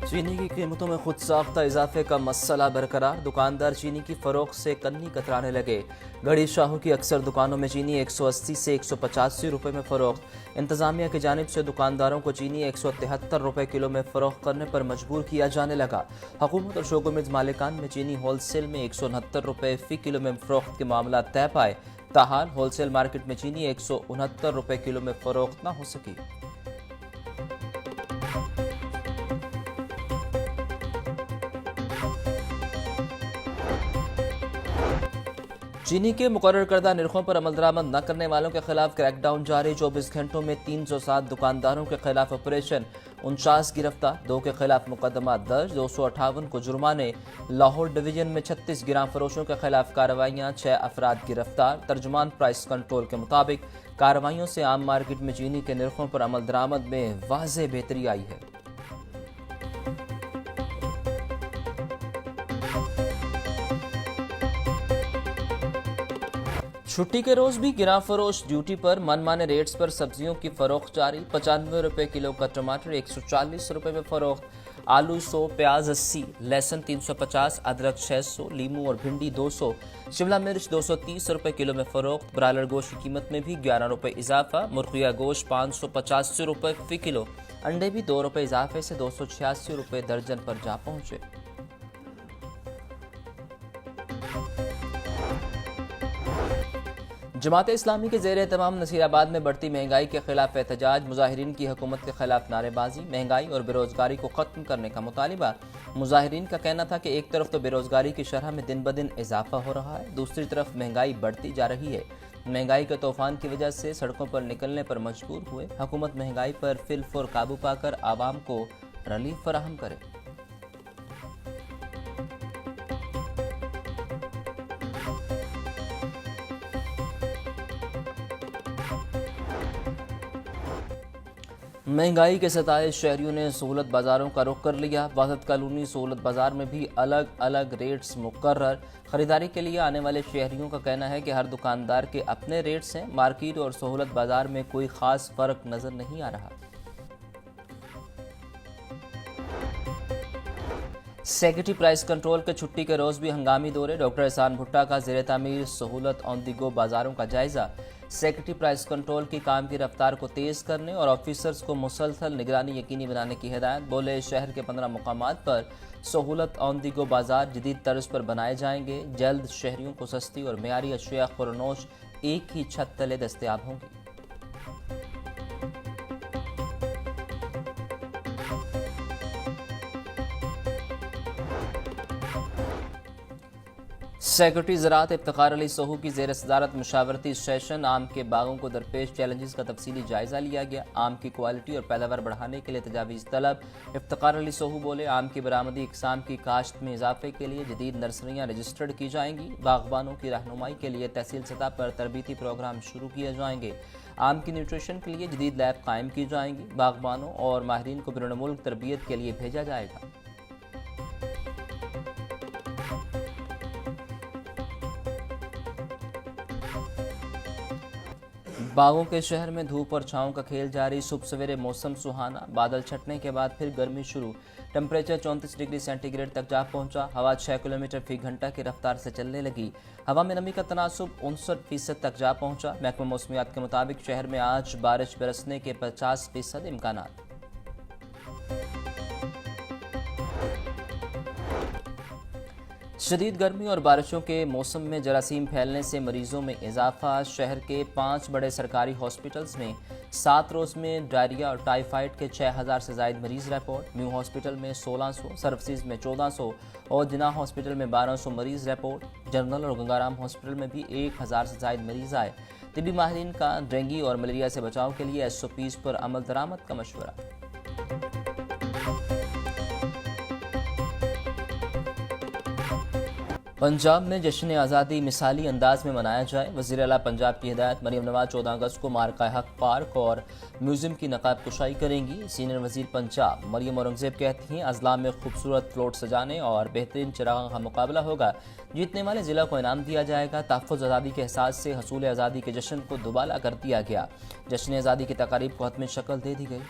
चीनी की कीमतों में खुद साख्ता इजाफे का मसला बरकरार। दुकानदार चीनी की फरोख्त से कन्नी कतराने लगे। गढ़ी शाहू की अक्सर दुकानों में चीनी 180 से 185 रुपये में फरोख्त। इंतजामिया की जानिब से दुकानदारों को चीनी 173 रुपये किलो में फरोख्त करने पर मजबूर किया जाने लगा। हुकूमत और शोगुमिज मालिकान में चीनी होलसेल में 169 रुपये फी किलो में फरोख्त के मामला तय पाए। ताहाल होलसेल मार्केट में चीनी 169 रुपये किलो में फरोख्त न हो सकी। चीनी के मुकर्रर करदा निर्खों पर अमल दरामद न करने वालों के खिलाफ क्रैकडाउन जारी। 24 घंटों में 307 दुकानदारों के खिलाफ ऑपरेशन, 49 गिरफ्तार, 2 के खिलाफ मुकदमा दर्ज, 258 को जुर्माने। लाहौर डिवीजन में 36 गिरां फरोशों के खिलाफ कार्रवाइयां, 6 अफराद गिरफ्तार। तर्जुमान प्राइस कंट्रोल के मुताबिक कार्रवाइयों से आम मार्केट में चीनी के निर्खों पर अमल दरामद में वाज़ेह बेहतरी आई है। छुट्टी के रोज भी गिरां फरोश ड्यूटी पर मनमाने रेट्स पर सब्जियों की फरोख्त जारी। 95 रुपये किलो का टमाटर 140 रुपये में फरोख्त, आलू 100, प्याज 80, लहसुन 350, अदरक 600, लीमू और भिंडी 200, शिमला मिर्च 230 रुपये किलो में फरोख्त। ब्रायलर गोश्त की कीमत में भी 11 रुपये इजाफा। मुर्गिया गोश्त 585 रुपये फी किलो। अंडे भी 2 रुपये इजाफे से 286 रुपये दर्जन पर जा पहुंचे। जमात इस्लामी के ज़ेर तमाम नसीराबाद में बढ़ती महंगाई के खिलाफ एहतजाज। मुजाहिरीन की हुकूमत के खिलाफ नारेबाजी। महंगाई और बेरोजगारी को ख़त्म करने का मुतालिबा। मुजाहिरीन का कहना था कि एक तरफ तो बेरोजगारी की शरह में दिन ब दिन इजाफा हो रहा है, दूसरी तरफ महंगाई बढ़ती जा रही है। महंगाई के तूफान की वजह से सड़कों पर निकलने पर मजबूर हुए। हुकूमत महंगाई पर फिलफौर काबू पाकर आवाम को रिलीफ फराहम करे। महंगाई के सताए शहरियों ने सहूलत बाज़ारों का रुख कर लिया। वासत कॉलोनी सहूलत बाज़ार में भी अलग अलग रेट्स मुकर्रर। ख़रीदारी के लिए आने वाले शहरियों का कहना है कि हर दुकानदार के अपने रेट्स हैं। मार्केट और सहूलत बाज़ार में कोई ख़ास फ़र्क नज़र नहीं आ रहा। सेक्रेटरी प्राइस कंट्रोल के छुट्टी के रोज़ भी हंगामी दौरे। डॉक्टर एहसान भुट्टा का ज़ेर तामीर सहूलत ऑन द गो बाज़ारों का जायज़ा। सेक्रेटरी प्राइस कंट्रोल की काम की रफ्तार को तेज़ करने और ऑफिसर्स को मुसलसल निगरानी यकीनी बनाने की हिदायत। बोले शहर के 15 मुकामात पर सहूलत ऑन द गो बाज़ार जदीद तर्ज पर बनाए जाएंगे। जल्द शहरियों को सस्ती और मेयारी अशिया खुरनोश एक ही छत तले दस्तयाब होंगी। सेक्रेटरी ज़राअत इफ्तिखार अली सोहू की ज़ेर सदारत मुशावरती सेशन। आम के बागों को दरपेश चैलेंजेस का तफसीली जायज़ा लिया गया। आम की क्वालिटी और पैदावार बढ़ाने के लिए तजावीज़ तलब। इफ्तिखार अली सोहू बोले आम की बरामदी इकसाम की काश्त में इजाफे के लिए जदीद नर्सरियाँ रजिस्टर्ड की जाएंगी। बागबानों की रहनुमाई के लिए तहसील सतह पर तरबीती प्रोग्राम शुरू किए जाएंगे। आम की न्यूट्रिशन के लिए जदीद लैब कायम की जाएंगी। बागबानों और माहिरीन को बैरून मुल्क तरबियत के लिए भेजा जाएगा। बागों के शहर में धूप और छांव का खेल जारी। सुबह सवेरे मौसम सुहाना, बादल छटने के बाद फिर गर्मी शुरू। टेम्परेचर 34 डिग्री सेंटीग्रेड तक जा पहुंचा। हवा 6 किलोमीटर फी घंटा की रफ्तार से चलने लगी। हवा में नमी का तनासुब 59% तक जा पहुंचा। महकमा मौसमियात के मुताबिक शहर में आज बारिश बरसने के 50% इम्कानात। शदीद गर्मी और बारिशों के मौसम में जरासीम फैलने से मरीजों में इजाफा। शहर के 5 बड़े सरकारी हॉस्पिटल्स में 7 रोज़ में डायरिया और टाइफाइड के 6000 से ज़ायद मरीज रिपोर्ट। न्यू हॉस्पिटल में 1600, सर्विसेज में 1400 और जिना हॉस्पिटल में 1200 मरीज रिपोर्ट। जनरल और गंगाराम हॉस्पिटल में भी 1000 से ज़ायद मरीज आए। तिबी माहिरीन का डेंगू और मलेरिया से बचाव के लिए SOPs पर अमल दरामद का मशवरा। पंजाब में जश्न आज़ादी मिसाली अंदाज में मनाया जाए। वज़ीर आला पंजाब की हिदायत। मरीम नवाज 14 अगस्त को मार्का हक पार्क और म्यूजियम की नकाब कुशाई करेंगी। सीनियर वज़ीर पंजाब मरियम औरंगज़ेब कहती हैं अजला में खूबसूरत फ्लोट सजाने और बेहतरीन चिरागों का मुकाबला होगा। जीतने वाले ज़िला को इनाम दिया जाएगा। तहफ़्फ़ुज़ आज़ादी के एहसास से हसूल आज़ादी के जश्न को दुबाला कर दिया गया। जश्न आज़ादी की तकारीब को हतमी शक्ल दे दी गई।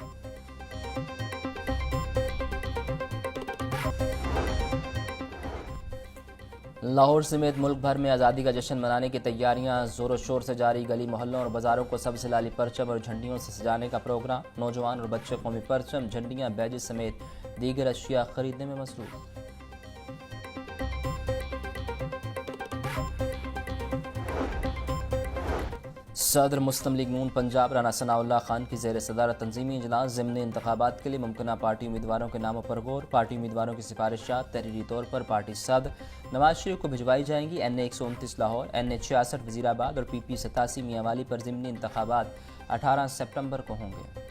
लाहौर समेत मुल्क भर में आज़ादी का जश्न मनाने की तैयारियां जोरों शोर से जारी। गली मोहल्लों और बाजारों को सबसे लाली परचम और झंडियों से सजाने का प्रोग्राम। नौजवान और बच्चे कौमी परचम, झंडियां, बैजेस समेत दीगर अशिया खरीदने में मसरूफ। सदर मुस्लिम लीग नून पंजाब राना सनाउल्लाह खान की ज़ेर सदारत तंजीमी इजलास। ज़िमनी इंतखाबात के लिए मुमकिन पार्टी उम्मीदवारों के नामों पर गौर। पार्टी उम्मीदवारों की सिफारिशात तहरीरी तौर पर पार्टी सदर नवाज शरीफ को भिजवाई जाएंगी। NA 129 लाहौर, NA 66 वजीराबाद और PP 87 मियांवाली पर ज़िमनी इंतखाबात 18 सितंबर को होंगे।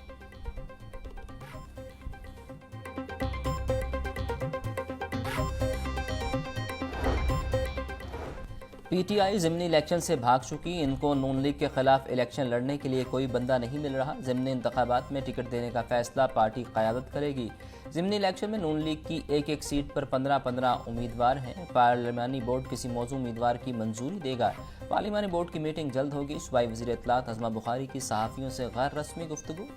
PTI ज़िमनी इलेक्शन से भाग चुकी। इनको नून लीग के खिलाफ इलेक्शन लड़ने के लिए कोई बंदा नहीं मिल रहा। ज़िमनी इंतखाबात में टिकट देने का फैसला पार्टी क़यादत करेगी। ज़िमनी इलेक्शन में नून लीग की एक एक सीट पर 15-15 उम्मीदवार हैं। पार्लिमानी बोर्ड किसी मौजूद उम्मीदवार की मंजूरी देगा। पार्लिमानी बोर्ड की मीटिंग जल्द होगी। सूबाई वज़ीर इत्तलात अज़मा बुखारी की सहाफ़ियों से गैर रस्मी गुफ्तगू।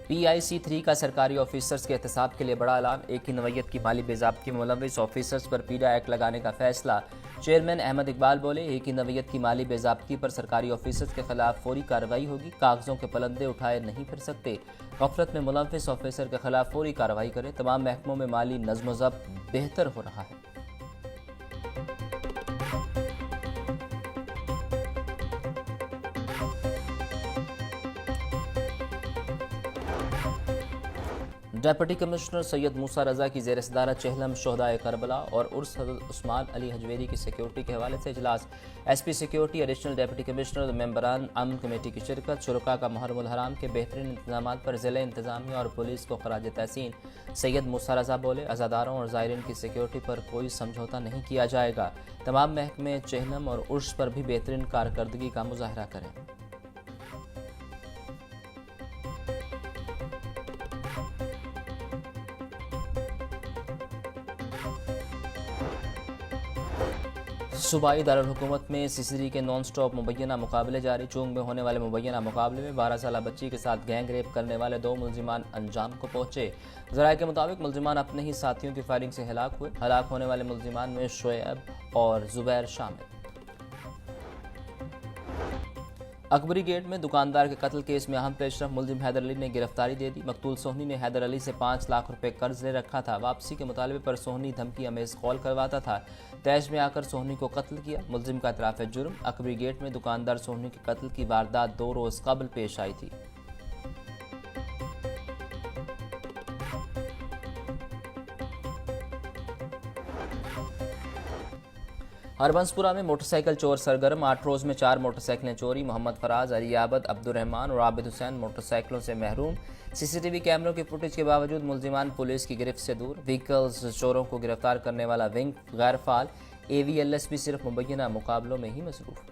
PIC 3 का सरकारी ऑफिसर्स के एहतसाब के लिए बड़ा ऐलान। एक ही नवैयत की माली बेज़ाब्ती में मुलव्विस ऑफिसर्स पर पीडा एक्ट लगाने का फैसला। चेयरमैन अहमद इकबाल बोले, एक ही नवैयत की माली बेज़ाब्ती पर सरकारी ऑफिसर्स के खिलाफ फौरी कार्रवाई होगी। कागजों के पलंदे उठाए नहीं फिर सकते। गफलत में मुलव्विस ऑफिसर के खिलाफ फौरी कार्रवाई करें। तमाम महकमों में माली नज़्म व ज़ब्त बेहतर हो रहा है। डेप्यूटी कमिश्नर सैयद मूसा रजा की ज़ेर सदारत चहलम शोहदाए करबला और उर्स हज़रत उस्मान अली हजवेरी की सिक्योरिटी के हवाले से इजलास। SP security, additional deputy commissioner, मेंबरान अमन कमेटी की शिरकत। शुरका का मुहर्रमुल हराम के बेहतरीन इंतजाम पर ज़िला इंतजामिया और पुलिस को खराज तहसीन। सैयद मूसा रजा बोले, अज़ादारों और ज़ायरीन की सिक्योरिटी पर कोई समझौता नहीं किया जाएगा। तमाम महकमे चहलम और उर्स पर भी बेहतरीन कारकर्दगी का मुजाहरा करें। सूबाई दारुल-हुकूमत में CCD के नॉन स्टॉप मुबैना मुकाबले जारी। चूंग में होने वाले मुबैना मुकाबले में 12 साल बच्ची के साथ गैंग रेप करने वाले 2 मुलजिमान अंजाम को पहुंचे। ज़राए के मुताबिक मुलजिमान अपने ही साथियों की फायरिंग से हलाक हुए। हलाक होने वाले मुलजिमान में शोएब और जुबैर शामिल। अकबरी गेट में दुकानदार के कत्ल केस में अहम पेशरफ। मुलजिम हैदर अली ने गिरफ्तारी दे दी। मकतूल सोहनी ने हैदर अली से 5 लाख रुपए कर्ज ले रखा था। वापसी के मुतालबे पर सोहनी धमकी अमेज कॉल करवाता था। तैश में आकर सोहनी को कत्ल किया। मुलजिम का इतराफ़ जुर्म। अकबरी गेट में दुकानदार सोहनी के कत्ल की वारदात 2 रोज़ कबल पेश आई थी। हरबंसपुरा में मोटरसाइकिल चोर सरगर्म। 8 रोज़ में 4 मोटरसाइकिलें चोरी। मोहम्मद फराज, अली आबद, अब्दुर्रहमान और आबिद हुसैन मोटरसाइकिलों से महरूम। CCTV कैमरों की फुटेज के बावजूद मुलजिमान पुलिस की गिरफ्त से दूर। व्हीकल्स चोरों को गिरफ्तार करने वाला विंग गैर फाल। AVLS भी सिर्फ मुबैना मुकाबलों में ही मसरूफ।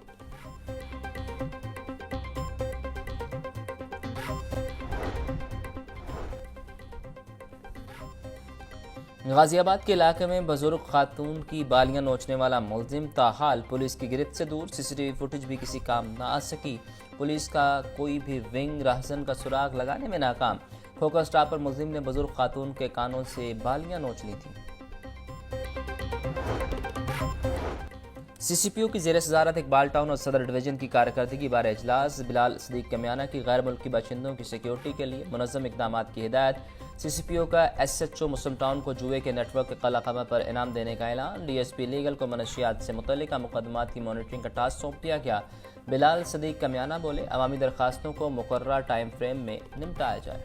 गाजियाबाद के इलाके में बुजुर्ग खातून की बालियां नोचने वाला मुलजिम ताहाल पुलिस की गिरफ्त से दूर। CCTV फुटेज भी किसी काम न आ सकी। पुलिस का कोई भी विंग राहजन का सुराग लगाने में नाकाम। फोकस स्टाफ पर मुलजिम ने बुजुर्ग खातून के कानों से बालियां नोच ली थी। CCPO की ज़ेर सदारत इकबाल टाउन और सदर डिवीजन की कारकर्दगी बारे इजलास। बिलाल सदीक कमियाना की गैर मुल्की बाशिंदों की सिक्योरिटी के लिए मुनज़्ज़म इक़दाम की हिदायत। CCPO का SHO मुस्लिम टाउन को जुए के नेटवर्क के कलाकमा पर इनाम देने का ऐलान। DSP लीगल को मनशियात से मुतल्लिका मुकदमात की मॉनिटरिंग का टास्क सौंप दिया गया। बिलाल सदीक कमियाना बोले, अवामी दरखास्तों को मुकर्रर टाइम फ्रेम में निपटाया जाए।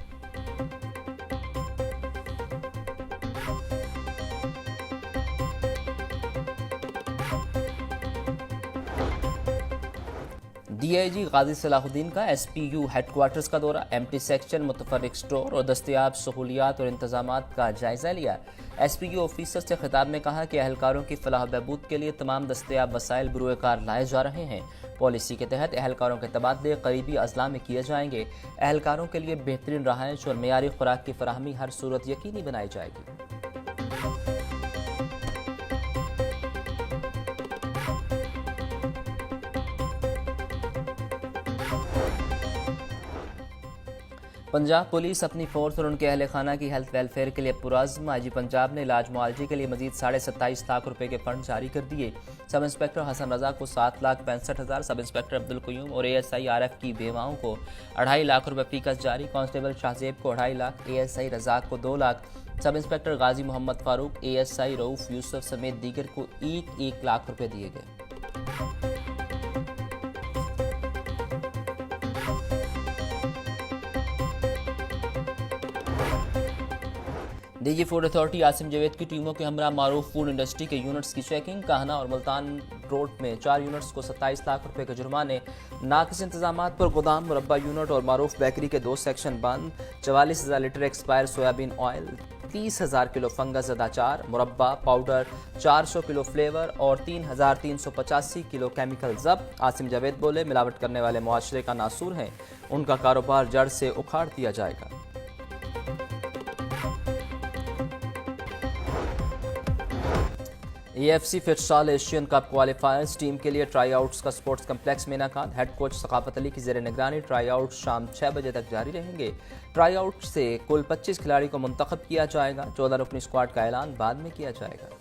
DIG गाजी सलाहुद्दीन का SPU हेडक्वार्टर्स का दौरा। एम्प्टी सेक्शन, मुतफर्रिक स्टोर और दस्तयाब सहूलियात और इंतजामात का जायजा लिया। SPU ऑफिसर से खिताब में कहा कि अहलकारों की फलाह बहबूद के लिए तमाम दस्तयाब वसाइल बुरुए कार लाए जा रहे हैं। पॉलिसी के तहत अहलकारों के तबादले करीबी अजला में किए जाएंगे। अहलकारों के लिए बेहतरीन रहायश और मेयारी खुराक की फराहमी हर सूरत यकीनी बनाई जाएगी। पंजाब पुलिस अपनी फोर्स और उनके अहल खाना की हेल्थ वेलफेयर के लिए पुरज़्म। आईजी पंजाब ने इलाज मुआलजे के लिए मजीद 27.5 लाख रुपए के फंड जारी कर दिए। सब इंस्पेक्टर हसन रजा को 7,65,000, सब इंस्पेक्टर अब्दुल क़य्यूम और ASI RF की बेवाओं को 2.5 लाख रुपए फीकस जारी। कांस्टेबल शाहजेब को 2.5 लाख, ASI रजाक को 2 लाख, सब इंस्पेक्टर गाजी मोहम्मद फारूक, ASI रऊफ यूसुफ समेत दीगर को 1 लाख रुपए दिए गए। DG food authority Asim Javed की टीमों के हमरा मारूफ फूड इंडस्ट्री के यूनिट्स की चेकिंग। काहना और मुल्तान रोड में 4 यूनिट्स को 27 लाख रुपए के जुर्माने। नाकिस इंतजामात पर गोदाम, मुरब्बा यूनिट और मारूफ बेकरी के 2 सेक्शन बंद। 44,000 litre expire soybean oil, 30,000 kilo fungus ज़दा अचार, मुरब्बा पाउडर, 400 किलो फ्लेवर और 3,385 किलो केमिकल जब्त। आसिम जावेद बोले, मिलावट करने वाले मुआशरे का नासूर हैं, उनका कारोबार जड़ से उखाड़ दिया जाएगा। AFC futsal Asian cup क्वालिफायर्स team के लिए ट्राई आउट्स का स्पोर्ट्स कम्प्लेक्स में इनेकाद। हेड कोच सकाफत अली की ज़ेर निगरानी ट्राई आउट शाम 6 बजे तक जारी रहेंगे। ट्राई आउट से कुल 25 खिलाड़ी को मुंतखब किया जाएगा। 14 रुकनी स्क्वाड का ऐलान बाद में किया जाएगा।